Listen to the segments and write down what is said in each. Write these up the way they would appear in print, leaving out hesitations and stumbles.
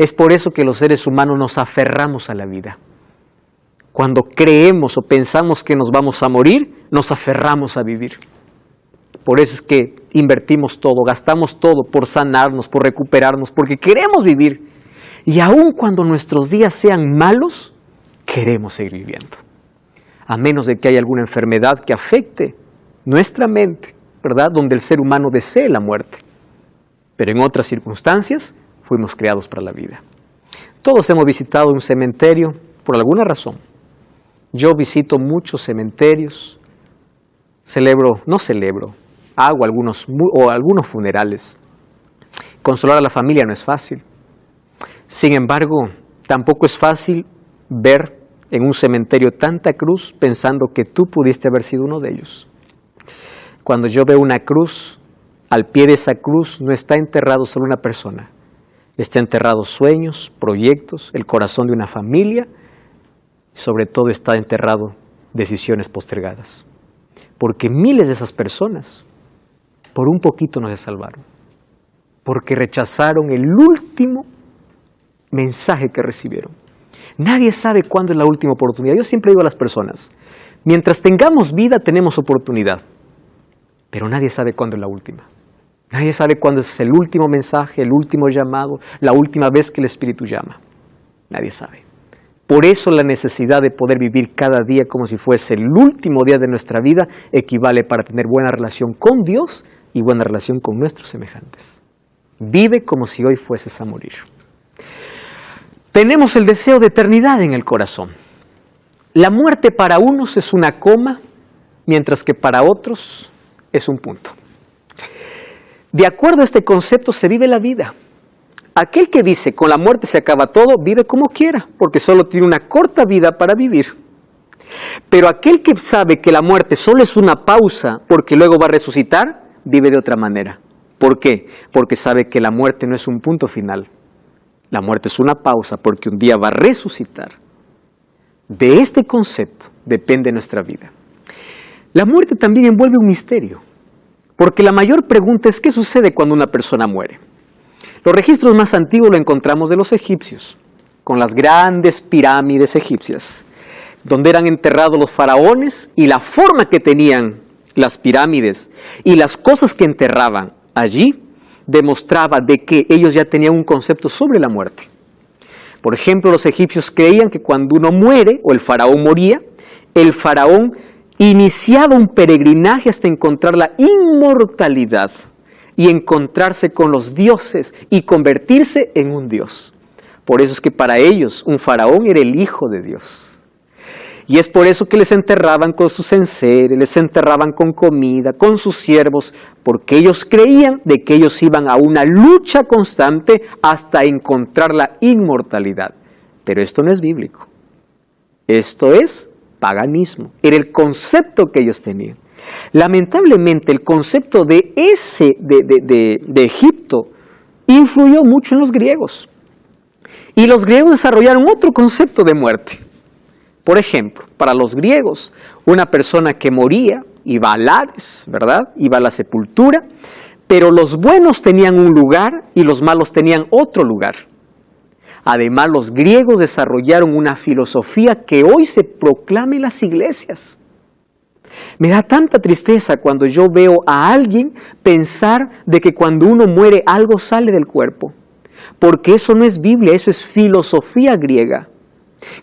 Es por eso que los seres humanos nos aferramos a la vida. Cuando creemos o pensamos que nos vamos a morir, nos aferramos a vivir. Por eso es que invertimos todo, gastamos todo por sanarnos, por recuperarnos, porque queremos vivir. Y aun cuando nuestros días sean malos, queremos seguir viviendo. A menos de que haya alguna enfermedad que afecte nuestra mente, ¿verdad? Donde el ser humano desee la muerte. Pero en otras circunstancias, fuimos creados para la vida. Todos hemos visitado un cementerio por alguna razón. Yo visito muchos cementerios, hago algunos funerales. Consolar a la familia no es fácil. Sin embargo, tampoco es fácil ver en un cementerio tanta cruz pensando que tú pudiste haber sido uno de ellos. Cuando yo veo una cruz, al pie de esa cruz no está enterrado solo una persona. Está enterrado sueños, proyectos, el corazón de una familia, y sobre todo está enterrado decisiones postergadas. Porque miles de esas personas, por un poquito no se salvaron. Porque rechazaron el último mensaje que recibieron. Nadie sabe cuándo es la última oportunidad. Yo siempre digo a las personas, mientras tengamos vida tenemos oportunidad, pero nadie sabe cuándo es la última. Nadie sabe cuándo es el último mensaje, el último llamado, la última vez que el Espíritu llama. Nadie sabe. Por eso la necesidad de poder vivir cada día como si fuese el último día de nuestra vida equivale para tener buena relación con Dios y buena relación con nuestros semejantes. Vive como si hoy fueses a morir. Tenemos el deseo de eternidad en el corazón. La muerte para unos es una coma, mientras que para otros es un punto. De acuerdo a este concepto se vive la vida. Aquel que dice con la muerte se acaba todo, vive como quiera, porque solo tiene una corta vida para vivir. Pero aquel que sabe que la muerte solo es una pausa, porque luego va a resucitar, vive de otra manera. ¿Por qué? Porque sabe que la muerte no es un punto final. La muerte es una pausa, porque un día va a resucitar. De este concepto depende nuestra vida. La muerte también envuelve un misterio, porque la mayor pregunta es ¿qué sucede cuando una persona muere? Los registros más antiguos lo encontramos de los egipcios, con las grandes pirámides egipcias, donde eran enterrados los faraones y la forma que tenían las pirámides y las cosas que enterraban allí demostraba de que ellos ya tenían un concepto sobre la muerte. Por ejemplo, los egipcios creían que cuando uno muere o el faraón moría, el faraón iniciaba un peregrinaje hasta encontrar la inmortalidad y encontrarse con los dioses y convertirse en un dios. Por eso es que para ellos un faraón era el hijo de Dios. Y es por eso que les enterraban con sus enseres, les enterraban con comida, con sus siervos, porque ellos creían de que ellos iban a una lucha constante hasta encontrar la inmortalidad. Pero esto no es bíblico. Esto es paganismo. Era el concepto que ellos tenían. Lamentablemente el concepto de Egipto influyó mucho en los griegos. Y los griegos desarrollaron otro concepto de muerte. Por ejemplo, para los griegos, una persona que moría iba al Hades, ¿verdad? Iba a la sepultura, pero los buenos tenían un lugar y los malos tenían otro lugar. Además, los griegos desarrollaron una filosofía que hoy se proclama en las iglesias. Me da tanta tristeza cuando yo veo a alguien pensar de que cuando uno muere algo sale del cuerpo, porque eso no es Biblia, eso es filosofía griega.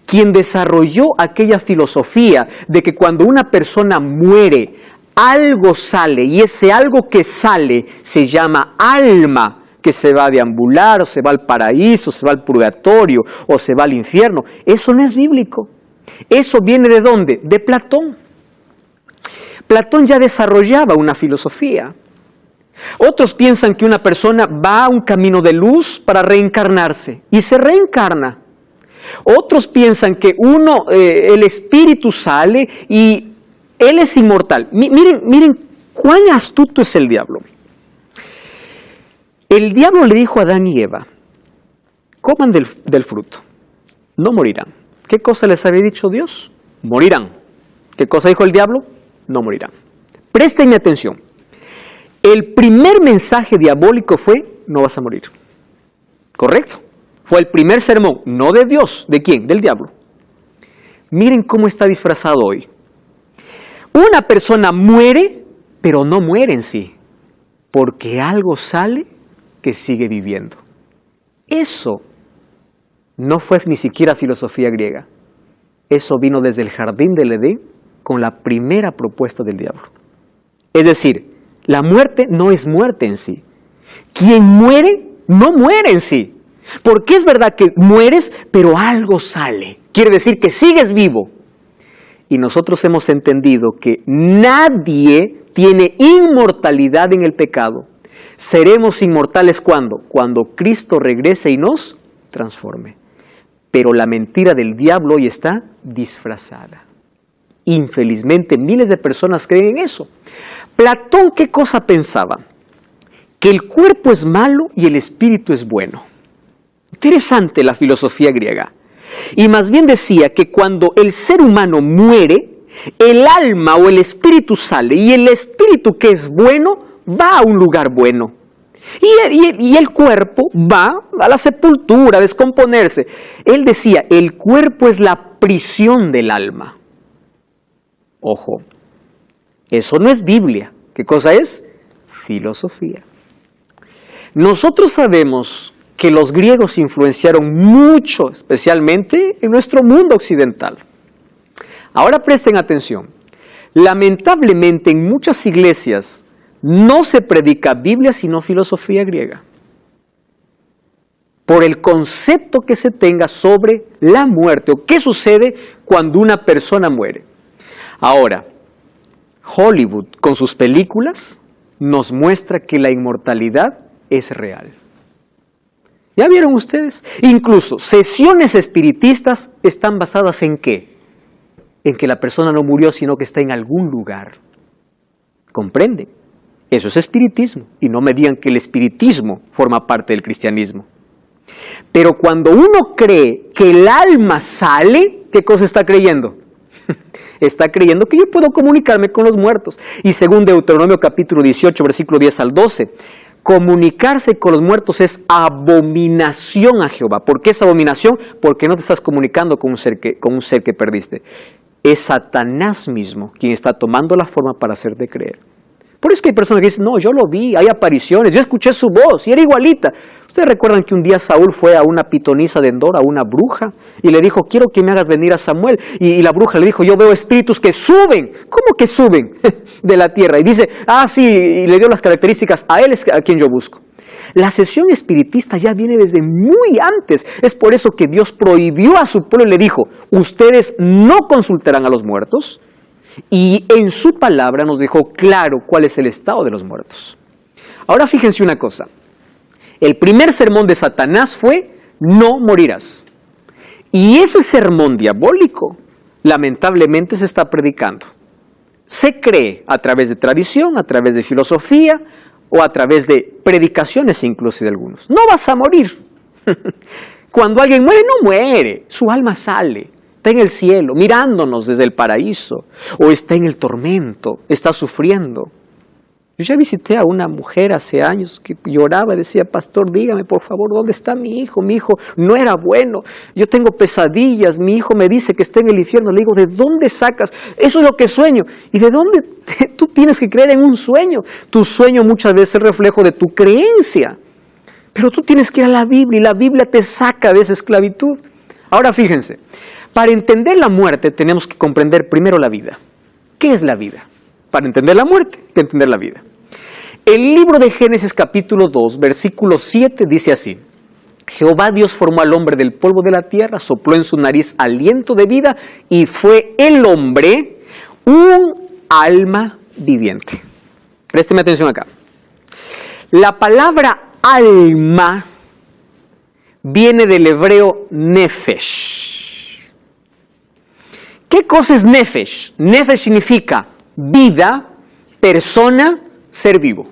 Quien desarrolló aquella filosofía de que cuando una persona muere, algo sale, y ese algo que sale se llama alma, que se va a deambular, o se va al paraíso, o se va al purgatorio, o se va al infierno. Eso no es bíblico. Eso viene ¿de dónde? De Platón. Platón ya desarrollaba una filosofía. Otros piensan que una persona va a un camino de luz para reencarnarse, y se reencarna. Otros piensan que el espíritu sale y él es inmortal. Miren cuán astuto es el diablo. El diablo le dijo a Adán y Eva, coman del fruto, no morirán. ¿Qué cosa les había dicho Dios? Morirán. ¿Qué cosa dijo el diablo? No morirán. Presten atención. El primer mensaje diabólico fue, no vas a morir. ¿Correcto? Fue el primer sermón, no de Dios. ¿De quién? Del diablo. Miren cómo está disfrazado hoy. Una persona muere, pero no muere en sí, porque algo sale que sigue viviendo. Eso no fue ni siquiera filosofía griega. Eso vino desde el jardín del Edén con la primera propuesta del diablo. Es decir, la muerte no es muerte en sí. Quien muere, no muere en sí. Porque es verdad que mueres, pero algo sale. Quiere decir que sigues vivo. Y nosotros hemos entendido que nadie tiene inmortalidad en el pecado. Seremos inmortales ¿cuándo? Cuando Cristo regrese y nos transforme. Pero la mentira del diablo hoy está disfrazada. Infelizmente, miles de personas creen en eso. Platón, ¿qué cosa pensaba? Que el cuerpo es malo y el espíritu es bueno. Interesante la filosofía griega. Y más bien decía que cuando el ser humano muere, el alma o el espíritu sale, y el espíritu que es bueno va a un lugar bueno. Y el cuerpo va a la sepultura, a descomponerse. Él decía, el cuerpo es la prisión del alma. Ojo, eso no es Biblia. ¿Qué cosa es? Filosofía. Nosotros sabemos que los griegos influenciaron mucho, especialmente en nuestro mundo occidental. Ahora presten atención. Lamentablemente en muchas iglesias no se predica Biblia sino filosofía griega. Por el concepto que se tenga sobre la muerte o qué sucede cuando una persona muere. Ahora, Hollywood con sus películas nos muestra que la inmortalidad es real. ¿Ya vieron ustedes? Incluso sesiones espiritistas están basadas ¿en qué? En que la persona no murió, sino que está en algún lugar. ¿Comprenden? Eso es espiritismo. Y no me digan que el espiritismo forma parte del cristianismo. Pero cuando uno cree que el alma sale, ¿qué cosa está creyendo? Está creyendo que yo puedo comunicarme con los muertos. Y según Deuteronomio capítulo 18, versículo 10 al 12, comunicarse con los muertos es abominación a Jehová. ¿Por qué es abominación? Porque no te estás comunicando con un ser que perdiste. Es Satanás mismo quien está tomando la forma para hacerte creer. Por eso que hay personas que dicen, no, yo lo vi, hay apariciones, yo escuché su voz y era igualita. ¿Ustedes recuerdan que un día Saúl fue a una pitonisa de Endor, a una bruja, y le dijo, quiero que me hagas venir a Samuel? Y la bruja le dijo, yo veo espíritus que suben. ¿Cómo que suben de la tierra? Y dice, sí, y le dio las características, a él es a quien yo busco. La sesión espiritista ya viene desde muy antes. Es por eso que Dios prohibió a su pueblo y le dijo, ustedes no consultarán a los muertos. Y en su palabra nos dejó claro cuál es el estado de los muertos. Ahora fíjense una cosa. El primer sermón de Satanás fue, no morirás. Y ese sermón diabólico, lamentablemente se está predicando. Se cree a través de tradición, a través de filosofía, o a través de predicaciones incluso de algunos. No vas a morir. Cuando alguien muere, no muere. Su alma sale. Está en el cielo, mirándonos desde el paraíso. O está en el tormento, está sufriendo. Yo ya visité a una mujer hace años que lloraba y decía, pastor, dígame por favor, ¿dónde está mi hijo? Mi hijo no era bueno, yo tengo pesadillas, mi hijo me dice que está en el infierno. Le digo, ¿de dónde sacas? Eso es lo que sueño. ¿Y de dónde? Tú tienes que creer en un sueño. Tu sueño muchas veces es reflejo de tu creencia. Pero tú tienes que ir a la Biblia y la Biblia te saca de esa esclavitud. Ahora fíjense, para entender la muerte tenemos que comprender primero la vida. ¿Qué es la vida? Para entender la muerte, hay que entender la vida. El libro de Génesis capítulo 2, versículo 7 dice así. Jehová Dios formó al hombre del polvo de la tierra, sopló en su nariz aliento de vida y fue el hombre un alma viviente. Présteme atención acá. La palabra alma viene del hebreo nefesh. ¿Qué cosa es nefesh? Nefesh significa vida, persona, ser vivo.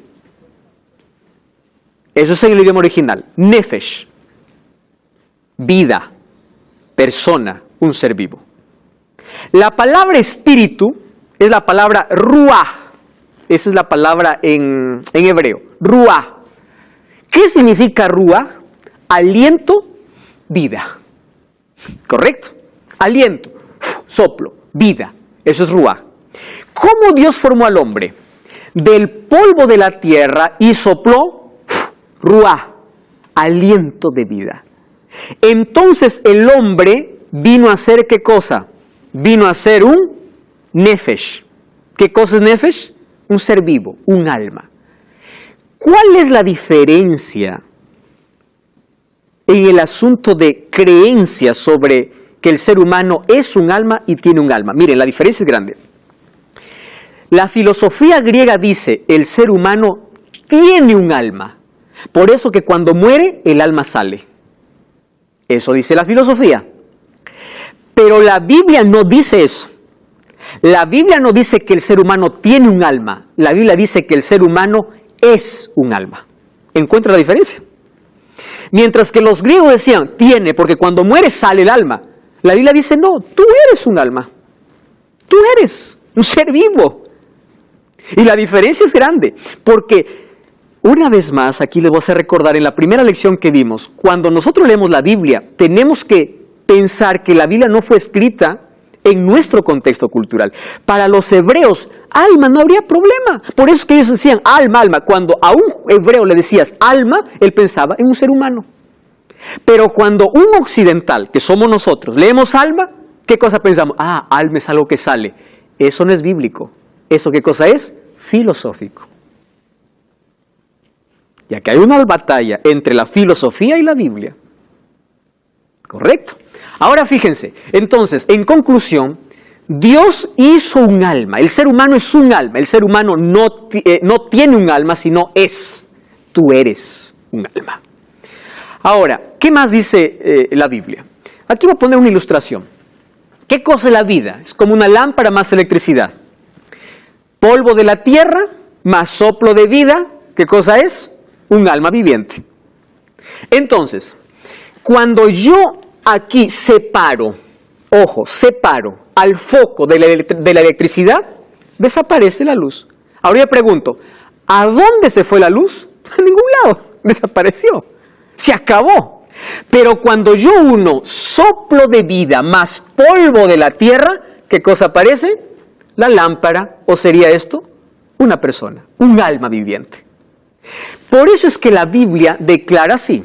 Eso es en el idioma original. Nefesh. Vida, persona, un ser vivo. La palabra espíritu es la palabra ruah. Esa es la palabra en hebreo. Ruah. ¿Qué significa ruah? Aliento vida. ¿Correcto? Aliento, soplo, vida. Eso es ruaj. ¿Cómo Dios formó al hombre? Del polvo de la tierra y sopló ruaj, aliento de vida. Entonces el hombre vino a ser ¿qué cosa? Vino a ser un nefesh. ¿Qué cosa es nefesh? Un ser vivo, un alma. ¿Cuál es la diferencia en el asunto de creencia sobre que el ser humano es un alma y tiene un alma? Miren, la diferencia es grande. La filosofía griega dice, el ser humano tiene un alma. Por eso que cuando muere, el alma sale. Eso dice la filosofía. Pero la Biblia no dice eso. La Biblia no dice que el ser humano tiene un alma. La Biblia dice que el ser humano es un alma. ¿Encuentra la diferencia? Mientras que los griegos decían, tiene, porque cuando muere sale el alma. La Biblia dice, no, tú eres un alma. Tú eres un ser vivo. Y la diferencia es grande, porque una vez más, aquí les voy a hacer recordar en la primera lección que vimos, cuando nosotros leemos la Biblia, tenemos que pensar que la Biblia no fue escrita en nuestro contexto cultural. Para los hebreos, alma no habría problema. Por eso es que ellos decían alma, alma. Cuando a un hebreo le decías alma, él pensaba en un ser humano. Pero cuando un occidental, que somos nosotros, leemos alma, ¿qué cosa pensamos? Ah, alma es algo que sale. Eso no es bíblico. ¿Eso qué cosa es? Filosófico. Ya que hay una batalla entre la filosofía y la Biblia. ¿Correcto? Ahora fíjense, entonces, en conclusión, Dios hizo un alma. El ser humano es un alma. El ser humano no tiene un alma, sino es. Tú eres un alma. Ahora, ¿qué más dice la Biblia? Aquí voy a poner una ilustración. ¿Qué cosa es la vida? Es como una lámpara más electricidad. Polvo de la tierra más soplo de vida. ¿Qué cosa es? Un alma viviente. Entonces, cuando yo aquí separo, ojo, separo al foco de la electricidad, desaparece la luz. Ahora yo pregunto, ¿a dónde se fue la luz? A ningún lado, desapareció, se acabó. Pero cuando yo uno soplo de vida más polvo de la tierra, ¿qué cosa aparece? La lámpara, o sería esto, una persona, un alma viviente. Por eso es que la Biblia declara así.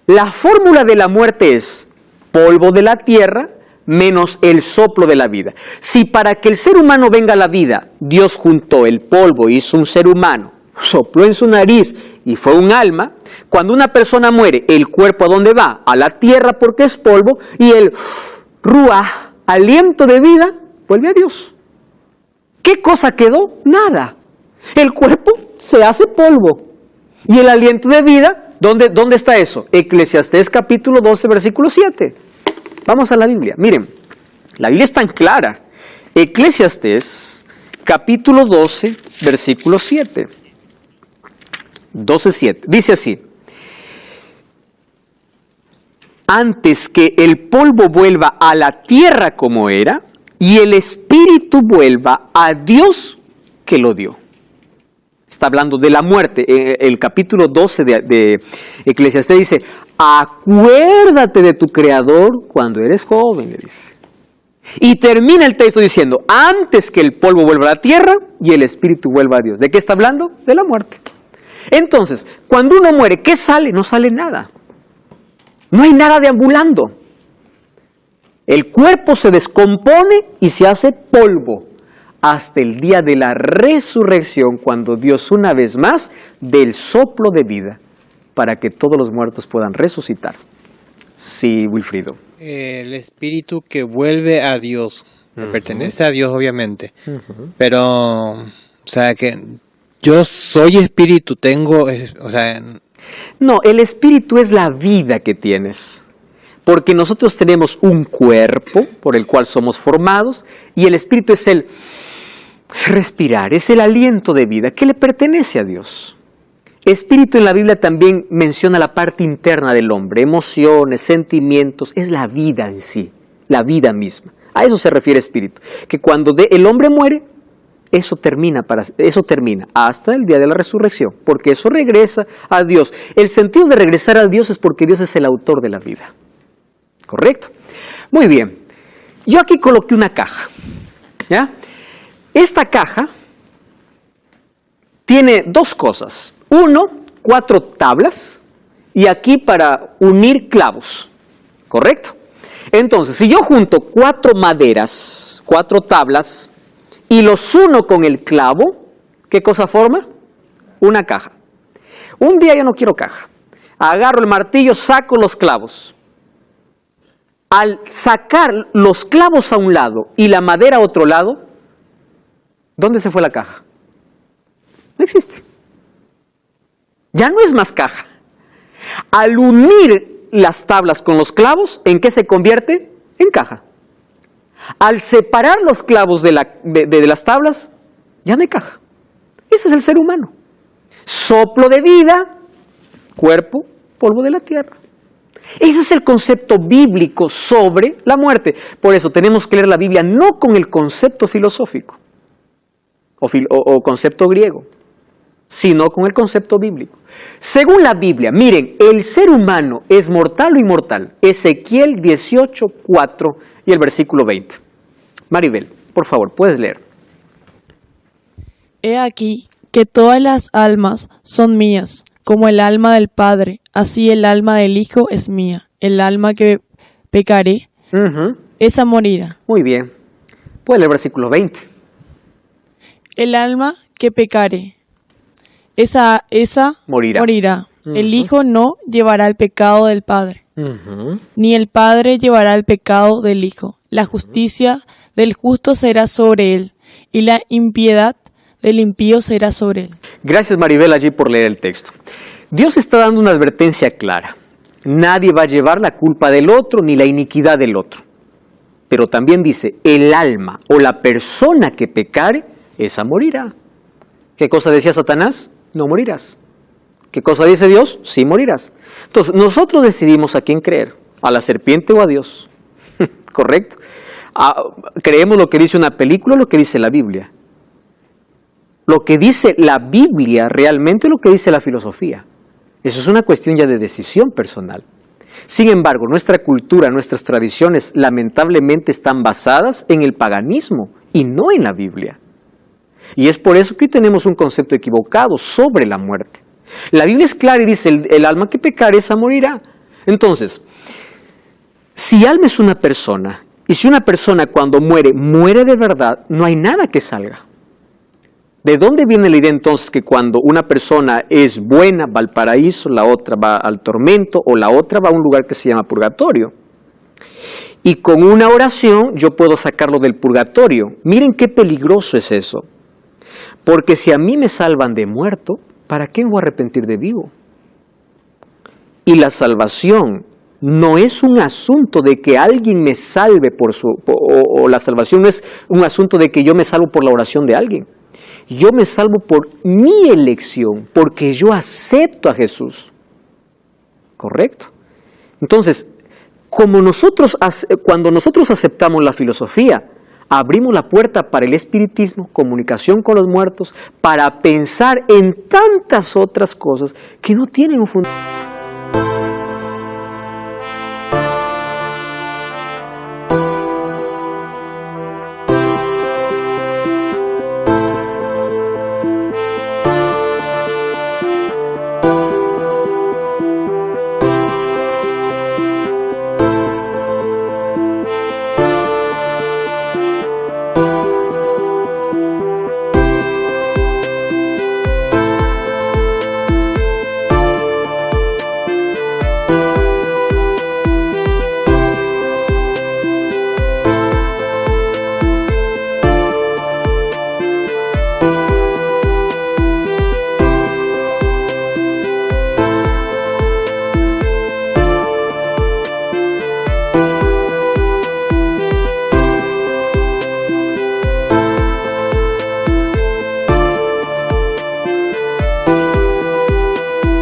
La fórmula de la muerte es polvo de la tierra menos el soplo de la vida. Si para que el ser humano venga a la vida, Dios juntó el polvo y hizo un ser humano, sopló en su nariz y fue un alma, cuando una persona muere, el cuerpo ¿a dónde va? A la tierra porque es polvo y el ruaj, aliento de vida, vuelve a Dios. ¿Qué cosa quedó? Nada. El cuerpo se hace polvo y el aliento de vida, ¿dónde está eso? Eclesiastés capítulo 12, versículo 7. Vamos a la Biblia. Miren, la Biblia es tan clara. Eclesiastés capítulo 12, versículo 7. 12:7. Dice así. Antes que el polvo vuelva a la tierra como era, y el espíritu vuelva a Dios que lo dio. Está hablando de la muerte. El capítulo 12 de Eclesiastés dice, acuérdate de tu Creador cuando eres joven, le dice. Y termina el texto diciendo, antes que el polvo vuelva a la tierra y el espíritu vuelva a Dios. ¿De qué está hablando? De la muerte. Entonces, cuando uno muere, ¿qué sale? No sale nada. No hay nada deambulando. El cuerpo se descompone y se hace polvo hasta el día de la resurrección, cuando Dios una vez más dé el soplo de vida para que todos los muertos puedan resucitar. Sí, Wilfrido. El espíritu que vuelve a Dios, que pertenece a Dios obviamente, pero, o sea, que yo soy espíritu, No, el espíritu es la vida que tienes. Porque nosotros tenemos un cuerpo por el cual somos formados y el espíritu es el respirar, es el aliento de vida que le pertenece a Dios. Espíritu en la Biblia también menciona la parte interna del hombre, emociones, sentimientos, es la vida en sí, la vida misma. A eso se refiere espíritu, que cuando el hombre muere, eso termina hasta el día de la resurrección, porque eso regresa a Dios. El sentido de regresar a Dios es porque Dios es el autor de la vida. ¿Correcto? Muy bien. Yo aquí coloqué una caja. ¿Ya? Esta caja tiene dos cosas. Uno, 4 tablas y aquí para unir clavos. ¿Correcto? Entonces, si yo junto 4 maderas, 4 tablas, y los uno con el clavo, ¿qué cosa forma? Una caja. Un día yo no quiero caja. Agarro el martillo, saco los clavos. Al sacar los clavos a un lado y la madera a otro lado, ¿dónde se fue la caja? No existe. Ya no es más caja. Al unir las tablas con los clavos, ¿en qué se convierte? En caja. Al separar los clavos de las tablas, ya no hay caja. Ese es el ser humano. Soplo de vida, cuerpo, polvo de la tierra. Ese es el concepto bíblico sobre la muerte. Por eso tenemos que leer la Biblia no con el concepto filosófico o concepto griego, sino con el concepto bíblico. Según la Biblia, miren, el ser humano es mortal o inmortal. Ezequiel 18:4 y el versículo 20. Maribel, por favor, puedes leer. He aquí que todas las almas son mías, como el alma del Padre, así el alma del Hijo es mía. El alma que pecaré, esa morirá. Muy bien. Puedes leer el versículo 20. El alma que pecare, esa morirá. El Hijo no llevará el pecado del Padre, ni el Padre llevará el pecado del Hijo. La justicia del justo será sobre él, y la impiedad del impío será sobre él. Gracias, Maribel, allí por leer el texto. Dios está dando una advertencia clara. Nadie va a llevar la culpa del otro ni la iniquidad del otro. Pero también dice, el alma o la persona que pecare, esa morirá. ¿Qué cosa decía Satanás? No morirás. ¿Qué cosa dice Dios? Sí morirás. Entonces, nosotros decidimos a quién creer, a la serpiente o a Dios. ¿Correcto? Creemos lo que dice una película o lo que dice la Biblia. Lo que dice la Biblia realmente es lo que dice la filosofía. Eso es una cuestión ya de decisión personal. Sin embargo, nuestra cultura, nuestras tradiciones, lamentablemente están basadas en el paganismo y no en la Biblia. Y es por eso que tenemos un concepto equivocado sobre la muerte. La Biblia es clara y dice, el alma que pecare, esa morirá. Entonces, si alma es una persona, y si una persona cuando muere, muere de verdad, no hay nada que salga. ¿De dónde viene la idea entonces que cuando una persona es buena va al paraíso, la otra va al tormento o la otra va a un lugar que se llama purgatorio? Y con una oración yo puedo sacarlo del purgatorio. Miren qué peligroso es eso. Porque si a mí me salvan de muerto, ¿para qué me voy a arrepentir de vivo? Y la salvación no es un asunto de que alguien me salve o la salvación no es un asunto de que yo me salvo por la oración de alguien. Yo me salvo por mi elección, porque yo acepto a Jesús. ¿Correcto? Entonces, cuando nosotros aceptamos la filosofía, abrimos la puerta para el espiritismo, comunicación con los muertos, para pensar en tantas otras cosas que no tienen un fundamento.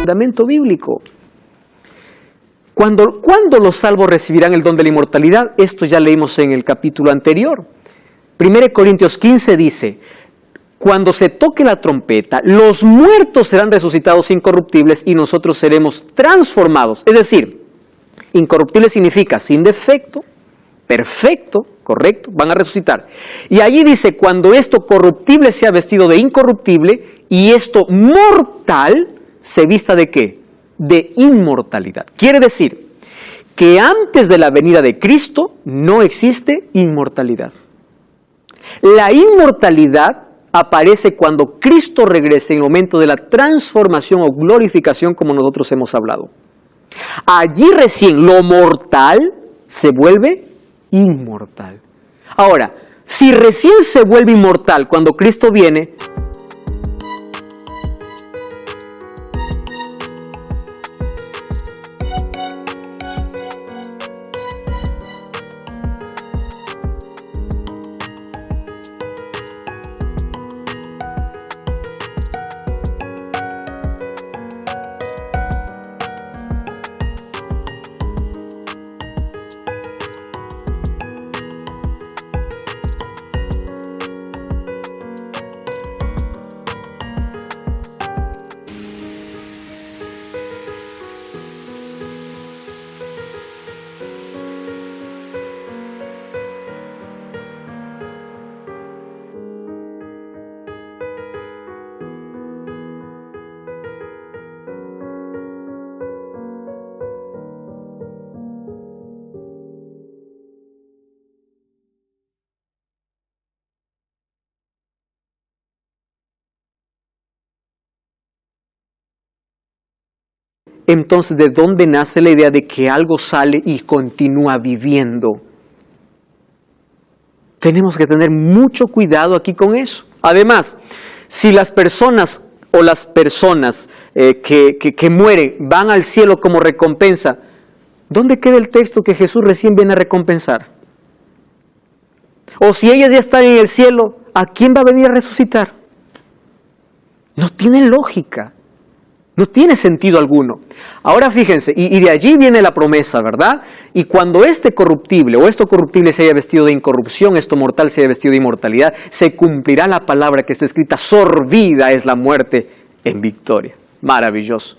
Fundamento bíblico. ¿Cuándo los salvos recibirán el don de la inmortalidad? Esto ya leímos en el capítulo anterior. 1 Corintios 15 dice, cuando se toque la trompeta, los muertos serán resucitados incorruptibles y nosotros seremos transformados. Es decir, incorruptible significa sin defecto, perfecto, correcto, van a resucitar. Y allí dice, cuando esto corruptible sea vestido de incorruptible y esto mortal se vista ¿de qué? De inmortalidad. Quiere decir que antes de la venida de Cristo no existe inmortalidad. La inmortalidad aparece cuando Cristo regrese en el momento de la transformación o glorificación como nosotros hemos hablado. Allí recién lo mortal se vuelve inmortal. Ahora, si recién se vuelve inmortal cuando Cristo viene, entonces, ¿de dónde nace la idea de que algo sale y continúa viviendo? Tenemos que tener mucho cuidado aquí con eso. Además, si las personas que mueren van al cielo como recompensa, ¿dónde queda el texto que Jesús recién viene a recompensar? O si ellas ya están en el cielo, ¿a quién va a venir a resucitar? No tiene lógica. No tiene sentido alguno. Ahora fíjense, y de allí viene la promesa, ¿verdad? Y cuando este corruptible o esto corruptible se haya vestido de incorrupción, esto mortal se haya vestido de inmortalidad, se cumplirá la palabra que está escrita, sorbida es la muerte en victoria. Maravilloso.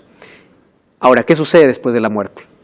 Ahora, ¿qué sucede después de la muerte?